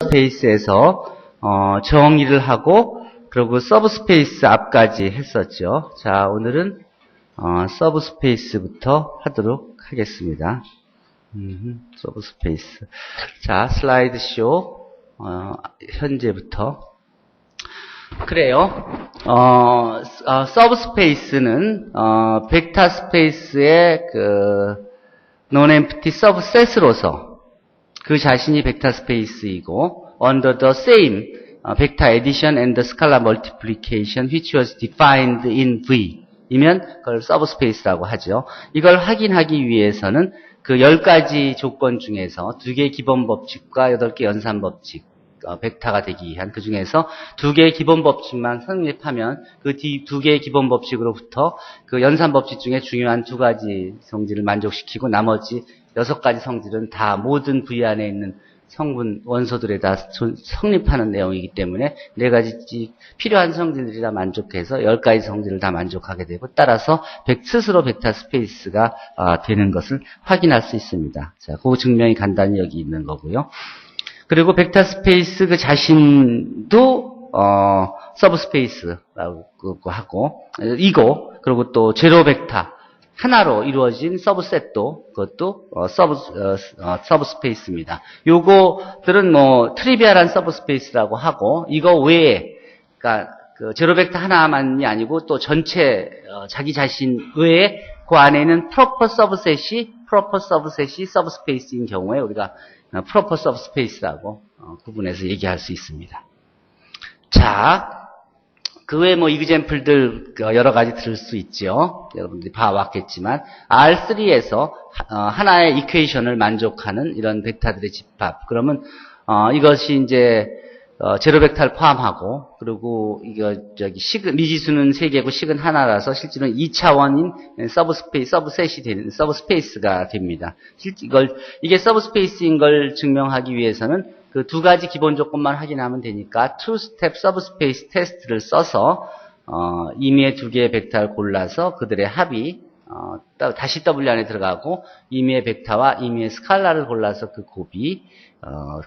스페이스에서 정의를 하고 그리고 서브스페이스 앞까지 했었죠. 자, 오늘은 서브스페이스부터 하도록 하겠습니다. 서브스페이스. 자, 슬라이드 쇼 현재부터. 그래요. 서브스페이스는 벡터 스페이스의 non-empty subset으로서 그 자신이 벡터 스페이스이고 under the same vector addition and the scalar multiplication which was defined in V 이면 그걸 서브스페이스라고 하죠. 이걸 확인하기 위해서는 그 10가지 조건 중에서 2개의 기본 법칙과 8개 연산 법칙 벡터가 되기 위한 그 중에서 2개의 기본 법칙만 성립하면 그 2개의 기본 법칙으로부터 그 연산 법칙 중에 중요한 2가지 성질을 만족시키고 나머지 6가지 성질은 다 모든 V 안에 있는 성분 원소들에 다 성립하는 내용이기 때문에 4가지 필요한 성질들이 다 만족해서 10가지 성질을 다 만족하게 되고 따라서 스스로 벡터 스페이스가 되는 것을 확인할 수 있습니다. 자, 그 증명이 간단히 여기 있는 거고요. 그리고 벡터 스페이스 그 자신도 서브스페이스라고 하고 그리고 또 제로 벡터 하나로 이루어진 서브셋도 그것도 서브스페이스입니다. 요거들은 뭐 트리비얼한 서브스페이스라고 하고 이거 외에 그러니까 그 제로 벡터 하나만이 아니고 또 전체 자기 자신 외에 그 안에는 프로퍼 서브셋이 서브스페이스인 경우에 우리가 프로퍼 서브스페이스라고 구분해서 얘기할 수 있습니다. 자, 그 외에 뭐 이그젬플들 여러 가지 들을 수 있죠. 여러분들이 봐왔겠지만 R3에서 하나의 이퀘이션을 만족하는 이런 벡터들의 집합. 그러면 이것이 이제 제로 벡터를 포함하고 그리고 이거 미지수는 3개고 식은 하나라서 실제로는 2차원인 서브셋이 되는 서브스페이스가 됩니다. 이게 서브스페이스인 걸 증명하기 위해서는 그 2가지 기본 조건만 확인하면 되니까 투스텝 서브스페이스 테스트를 써서 임의의 2개의 벡터를 골라서 그들의 합이 다시 W 안에 들어가고 임의의 벡터와 임의의 스칼라를 골라서 그 곱이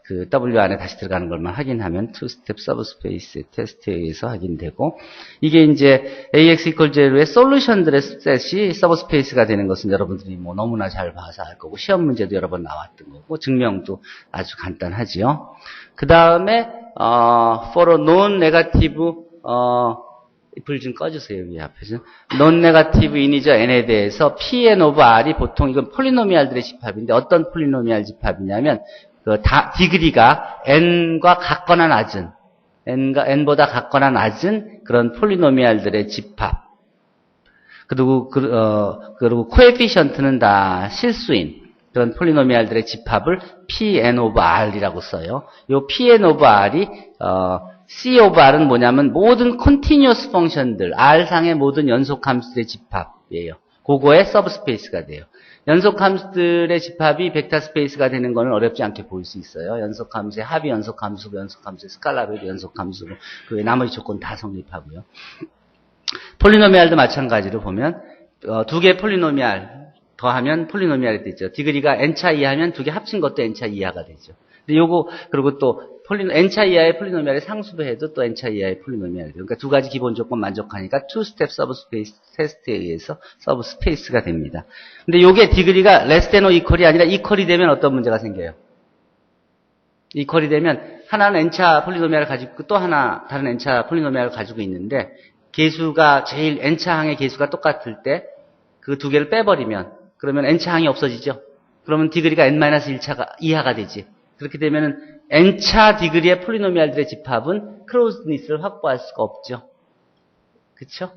그 W 안에 다시 들어가는 것만 확인하면 투스텝 서브스페이스 테스트에 의해서 확인되고 이게 이제 AX equal 0의 솔루션들의 셋이 서브스페이스가 되는 것은 여러분들이 뭐 너무나 잘 봐서 알 거고 시험 문제도 여러 번 나왔던 거고 증명도 아주 간단하지요. 그 다음에 for a non-negative 불 좀 꺼주세요, 위 앞에서. non-negative 인이저 n에 대해서 Pn over R이 보통 이건 폴리노미알들의 집합인데 어떤 폴리노미알 집합이냐면 디그리가 n과 같거나 낮은 n보다 같거나 낮은 그런 폴리노미알들의 집합. 그리고 코에피션트는 다 실수인 그런 폴리노미알들의 집합을 Pn over R이라고 써요. 요 Pn over R이 C over R은 뭐냐면 모든 컨티뉴어스 펑션들, R상의 모든 연속함수들의 집합이에요. 그거의 서브스페이스가 돼요. 연속함수들의 집합이 벡터 스페이스가 되는 거는 어렵지 않게 보일 수 있어요. 연속함수의 합이 연속함수고 연속함수의 스칼라로 연속함수고 그 나머지 조건 다 성립하고요. 폴리노미알도 마찬가지로 보면 2개의 폴리노미알 더하면 폴리노미알이 되죠. 디그리가 n차 이하면 2개 합친 것도 n차 이하가 되죠. 근데 요거 그리고 또 n차 이하의 폴리노미알의 상수도 해도 또 n차 이하의 폴리노미알이 돼요. 그러니까 2가지 기본 조건 만족하니까 투스텝 서브스페이스 테스트에 의해서 서브스페이스가 됩니다. 근데 요게 디그리가 less than or equal이 아니라 equal이 되면 어떤 문제가 생겨요? equal이 되면 하나는 n차 폴리노미알을 가지고 있고 또 하나 다른 n차 폴리노미알을 가지고 있는데 개수가 제일 n차 항의 개수가 똑같을 때 그 2개를 빼버리면 그러면 n차 항이 없어지죠. 그러면 디그리가 n-1차 이하가 되지. 그렇게 되면은 n차 디그리의 폴리노미알들의 집합은 클로즈니스를 확보할 수가 없죠. 그쵸?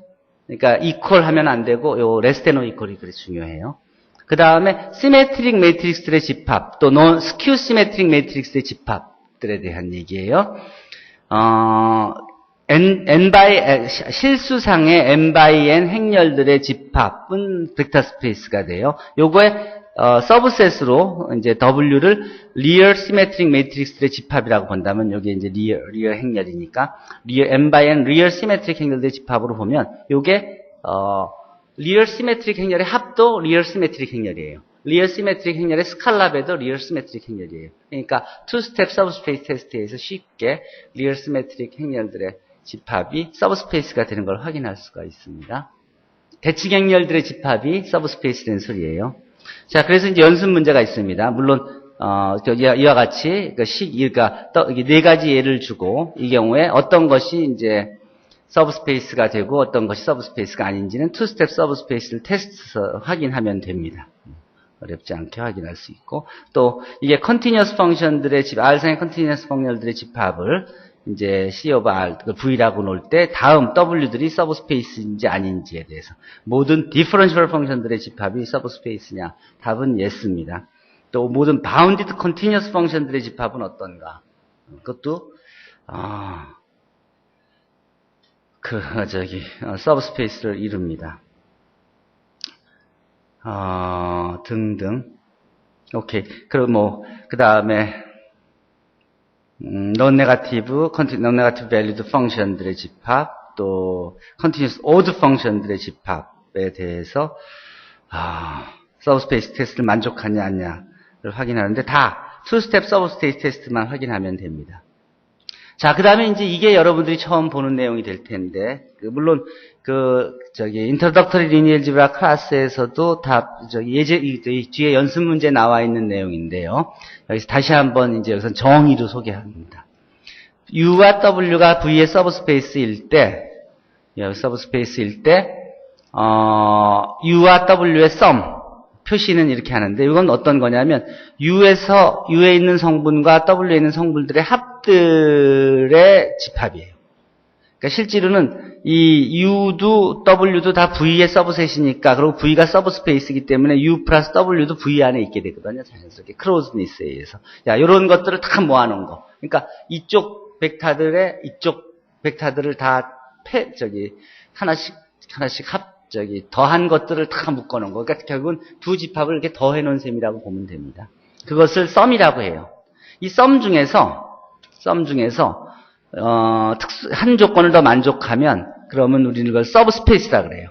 그러니까 equal 하면 안 되고 요 less than or equal이 그래 중요해요. 그 다음에 시메트릭 매트릭스들의 집합 또 스큐 시메트릭 매트릭스의 집합들에 대한 얘기예요. 실수상의 n by n 행렬들의 집합은 벡터 스페이스가 돼요. 요거에 서브셋으로 이제 W를 리얼 시메트릭 매트릭스들의 집합이라고 본다면 여기 이제 리얼 행렬이니까 n by n 리얼 시메트릭 행렬들의 집합으로 보면 요게 리얼 시메트릭 행렬의 합도 리얼 시메트릭 행렬이에요. 리얼 시메트릭 행렬의 스칼라베도 리얼 시메트릭 행렬이에요. 그러니까 투스텝 서브스페이스 테스트에서 쉽게 리얼 시메트릭 행렬들의 집합이 서브스페이스가 되는 걸 확인할 수가 있습니다. 대칭 행렬들의 집합이 서브스페이스 된 소리예요. 자, 그래서 이제 연습 문제가 있습니다. 물론 이와 같이 그러니까 네 가지 예를 주고 이 경우에 어떤 것이 이제 서브스페이스가 되고 어떤 것이 서브스페이스가 아닌지는 투스텝 서브스페이스를 테스트해서 확인하면 됩니다. 어렵지 않게 확인할 수 있고 또 이게 컨티뉴어스 펑션들의 R상의 컨티뉴어스 펑션들의 집합을 이제 C 오브 R, V라고 놓을 때 다음 W들이 서브스페이스인지 아닌지에 대해서 모든 디퍼런셜 펑션들의 집합이 서브스페이스냐? 답은 예스입니다. 또 모든 바운디드 컨티뉴어스 펑션들의 집합은 어떤가? 그것도 서브스페이스를 이룹니다. 등등. 오케이. 그럼 그 다음에, non-negative valued function들의 집합, 또, continuous odd function들의 집합에 대해서, 서브스페이스 테스트를 만족하냐, 아니냐를 확인하는데, 다, 투스텝 서브스페이스 테스트만 확인하면 됩니다. 자, 그 다음에 이제 이게 여러분들이 처음 보는 내용이 될 텐데, 물론, Introductory Linear Algebra 클래스에서도 뒤에 연습 문제 나와 있는 내용인데요. 여기서 다시 한번 이제 여기서 정의로 소개합니다. U와 W가 V의 서브스페이스일 때, U와 W의 sum, 표시는 이렇게 하는데, 이건 어떤 거냐면, U에 있는 성분과 W에 있는 성분들의 합들의 집합이에요. 그러니까 실제로는 이 U도 W도 다 V의 서브셋이니까, 그리고 V가 서브스페이스이기 때문에 U 플러스 W도 V 안에 있게 되거든요. 자연스럽게. 크로즈니스에 의해서. 자, 이런 것들을 다 모아놓은 거. 그러니까 이쪽 벡터들을 다 하나씩 더한 것들을 다 묶어놓은 거. 그러니까 결국은 두 집합을 이렇게 더해놓은 셈이라고 보면 됩니다. 그것을 썸이라고 해요. 이 썸 중에서 한 조건을 더 만족하면 그러면 우리는 그걸 서브스페이스라 그래요.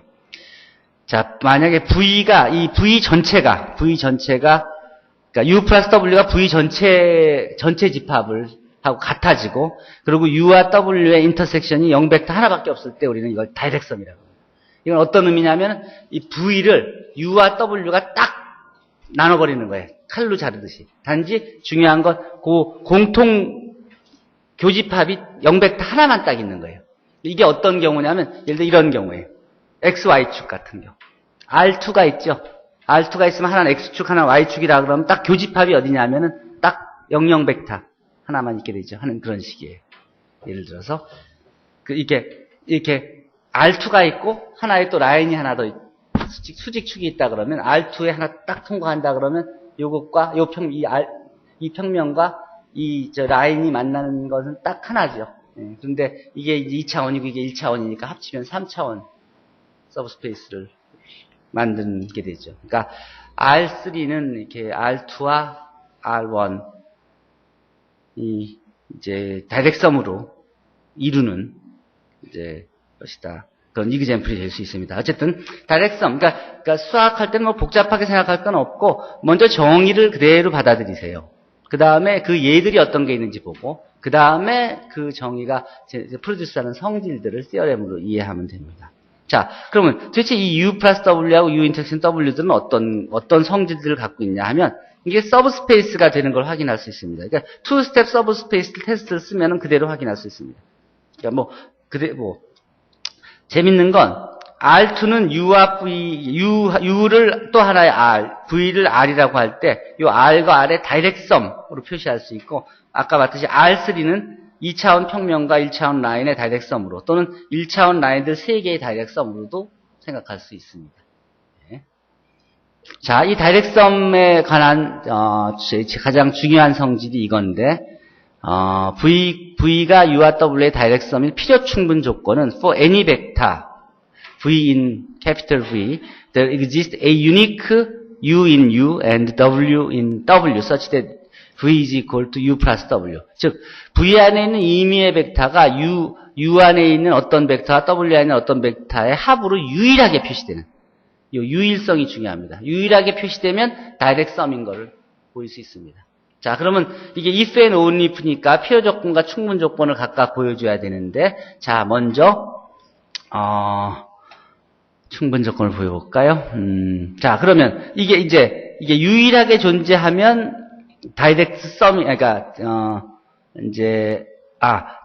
자, 만약에 이 V 전체가 그러니까 U 플러스 W가 V 전체 집합을 하고 같아지고 그리고 U와 W의 인터섹션이 0벡터 하나밖에 없을 때 우리는 이걸 다이렉섬이라고 해요. 이건 어떤 의미냐면 이 V를 U와 W가 딱 나눠버리는 거예요. 칼로 자르듯이. 단지 중요한 건 그 공통 교집합이 0벡터 하나만 딱 있는 거예요. 이게 어떤 경우냐면 예를 들어 이런 경우예요. XY축 같은 경우. R2가 있죠. R2가 있으면 하나는 X축, 하나는 Y축이라 그러면 딱 교집합이 어디냐면은 딱 00벡터 하나만 있게 되죠. 하는 그런 식이에요. 예를 들어서 이렇게 R2가 있고 하나에 또 라인이 하나 더 수직축이 있다 그러면 R2에 하나 딱 통과한다 그러면 요것과 이 평면과 이 라인이 만나는 것은 딱 하나죠. 그런데 이게 2차원이고 이게 1차원이니까 합치면 3차원 서브스페이스를 만들게 되죠. 그러니까 R3는 이렇게 R2와 R1 이제 다이렉섬으로 이루는 이제 것이다. 그런 이그젬플이 될 수 있습니다. 어쨌든 다이렉섬, 그러니까 수학할 때는 복잡하게 생각할 건 없고 먼저 정의를 그대로 받아들이세요. 그 다음에 그 예들이 어떤 게 있는지 보고 그 다음에 그 정의가 프로듀스하는 성질들을 시어렘으로 이해하면 됩니다. 자, 그러면 도대체 이 U 플러스 W하고 U 인터섹션 W들은 어떤 성질들을 갖고 있냐 하면 이게 서브스페이스가 되는 걸 확인할 수 있습니다. 그러니까 투스텝 서브스페이스 테스트를 쓰면은 그대로 확인할 수 있습니다. 그러니까 재밌는 건 R2는 U와 V, U를 또 하나의 R, V를 R이라고 할 때 이 R과 R의 다이렉섬으로 표시할 수 있고 아까 봤듯이 R3는 2차원 평면과 1차원 라인의 다이렉섬으로 또는 1차원 라인들 3개의 다이렉섬으로도 생각할 수 있습니다. 네. 자, 이 다이렉섬에 관한 가장 중요한 성질이 이건데 V가 U와 W의 다이렉섬일 필요 충분 조건은 for any vector V in capital V, there exists a unique U in U and W in W such that V is equal to U plus W. 즉, V 안에 있는 임의의 벡터가 U 안에 있는 어떤 벡터와 W 안에 있는 어떤 벡터의 합으로 유일하게 표시되는. 요 유일성이 중요합니다. 유일하게 표시되면 다이렉트 썸인 거를 보일 수 있습니다. 자, 그러면 이게 if and only if니까 필요 조건과 충분 조건을 각각 보여줘야 되는데, 자, 먼저 충분 조건을 보여볼까요? 자, 그러면 이게 유일하게 존재하면 다이렉트 썸이, 그러니까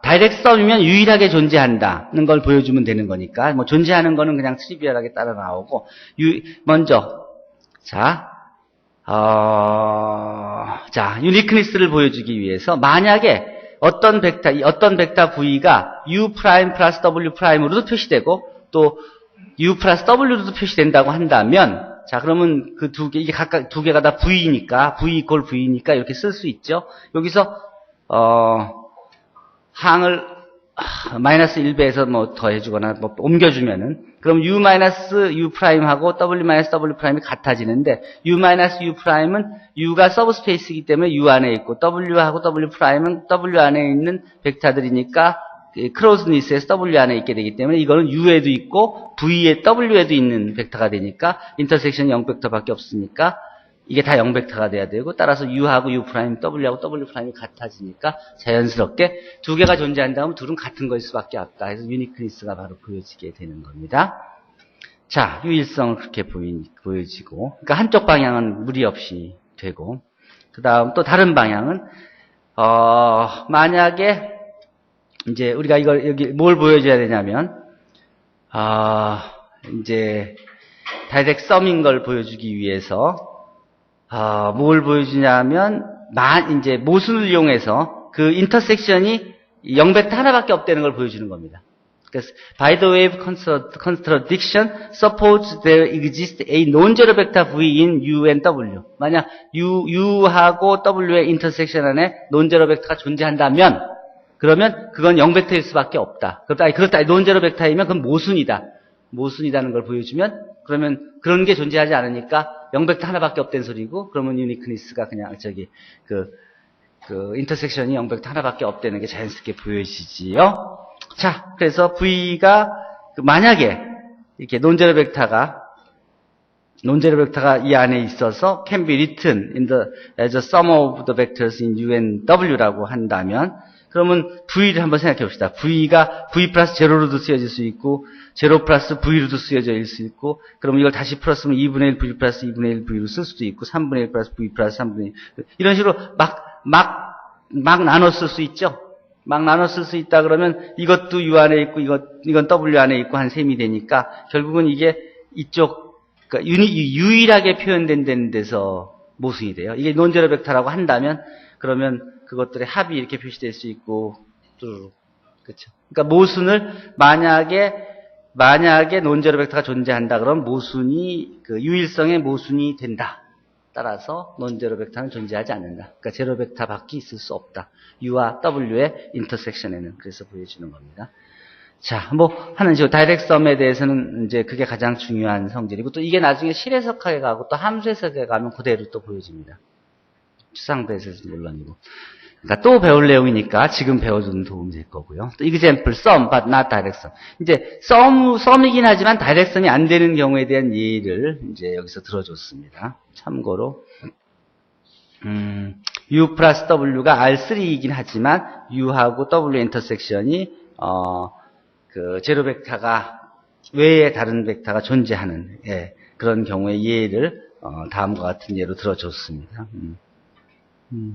다이렉트 썸이면 유일하게 존재한다는 걸 보여주면 되는 거니까, 뭐 존재하는 거는 그냥 트리비얼하게 따라 나오고, 먼저 유니크니스를 보여주기 위해서 만약에 어떤 벡터 V가 U 프라임 플러스 W 프라임으로도 표시되고 또 U 플러스 W로도 표시된다고 한다면, 자, 그러면 그 이게 각각 두 개가 다 V니까, V 이퀄 V니까 이렇게 쓸 수 있죠. 여기서, 항을, 마이너스 1배에서 뭐 더해주거나 뭐 옮겨주면은, 그럼 U 마이너스 U 프라임하고 W 마이너스 W 프라임이 같아지는데, U 마이너스 U 프라임은 U가 서브스페이스이기 때문에 U 안에 있고, W하고 W 프라임은 W 안에 있는 벡터들이니까, 크로스니스에서 W 안에 있게 되기 때문에 이거는 U에도 있고 V에 W에도 있는 벡터가 되니까 인터섹션 0벡터밖에 없으니까 이게 다 0벡터가 돼야 되고, 따라서 U하고 U 프라임, W하고 W 프라임이 같아지니까 자연스럽게 두 개가 존재한다면 둘은 같은 거일 수밖에 없다. 그래서 유니크니스가 바로 보여지게 되는 겁니다. 자, 유일성을 그렇게 보여지고, 그러니까 한쪽 방향은 무리 없이 되고, 그 다음 또 다른 방향은 만약에 이제 우리가 이걸 여기 뭘 보여줘야 되냐면, 이제 다이렉트 썸인 걸 보여주기 위해서 뭘 보여주냐면, 이제 모순을 이용해서 그 인터섹션이 0벡터 하나밖에 없다는 걸 보여주는 겁니다. 그래서 by the wave contradiction, suppose there exists a non-zero vector V in U and W. 만약 U하고 W의 인터섹션 안에 non-zero 벡터가 존재한다면, 그러면 그건 0벡터일 수밖에 없다. 그렇다. 논제로 벡터이면 그건 모순이다는 걸 보여주면, 그러면 그런 게 존재하지 않으니까 0벡터 하나밖에 없다는 소리고, 그러면 유니크니스가 그냥 인터섹션이 0벡터 하나밖에 없다는 게 자연스럽게 보여지지요. 자, 그래서 V가 만약에 이렇게 논제로 벡터가 이 안에 있어서 can be written as a sum of the vectors in U and W라고 한다면, 그러면 V를 한번 생각해 봅시다. V가 V 플러스 제로로도 쓰여질 수 있고, 제로 플러스 V로도 쓰여질 수 있고, 그러면 이걸 다시 풀었으면 2분의 1 V 플러스 2분의 1 V로 쓸 수도 있고, 3분의 1 플러스 V 플러스 3분의 1. 이런 식으로 막 나눠 쓸 수 있죠? 막 나눠 쓸 수 있다 그러면 이것도 U 안에 있고, 이건 W 안에 있고 한 셈이 되니까, 결국은 이게 그러니까 유일하게 표현된 데서 모순이 돼요. 이게 논제로 벡터라고 한다면, 그러면 그것들의 합이 이렇게 표시될 수 있고, 그렇죠. 그러니까 모순을 만약에 논제로 벡터가 존재한다 그러면 모순이 유일성의 모순이 된다. 따라서 논제로 벡터는 존재하지 않는다. 그러니까 제로 벡터밖에 있을 수 없다. U와 W의 인터섹션에는. 그래서 보여주는 겁니다. 자, 하는 식으로 다이렉트 썸에 대해서는 이제 그게 가장 중요한 성질이고, 또 이게 나중에 실해석하게 가고 또 함수 해석에 가면 그대로 또 보여집니다. 추상배에서는 물론이고. 그러니까 또 배울 내용이니까 지금 배워주는 도움이 될 거고요. 또 example, sum, but not direct sum. 이제 sum이긴 하지만 direct sum이 안 되는 경우에 대한 예를 이제 여기서 들어줬습니다. 참고로 U 플러스 W가 R3이긴 하지만 U하고 W 인터섹션이 제로 벡터가 외에 다른 벡터가 존재하는 그런 경우의 예를 다음과 같은 예로 들어줬습니다.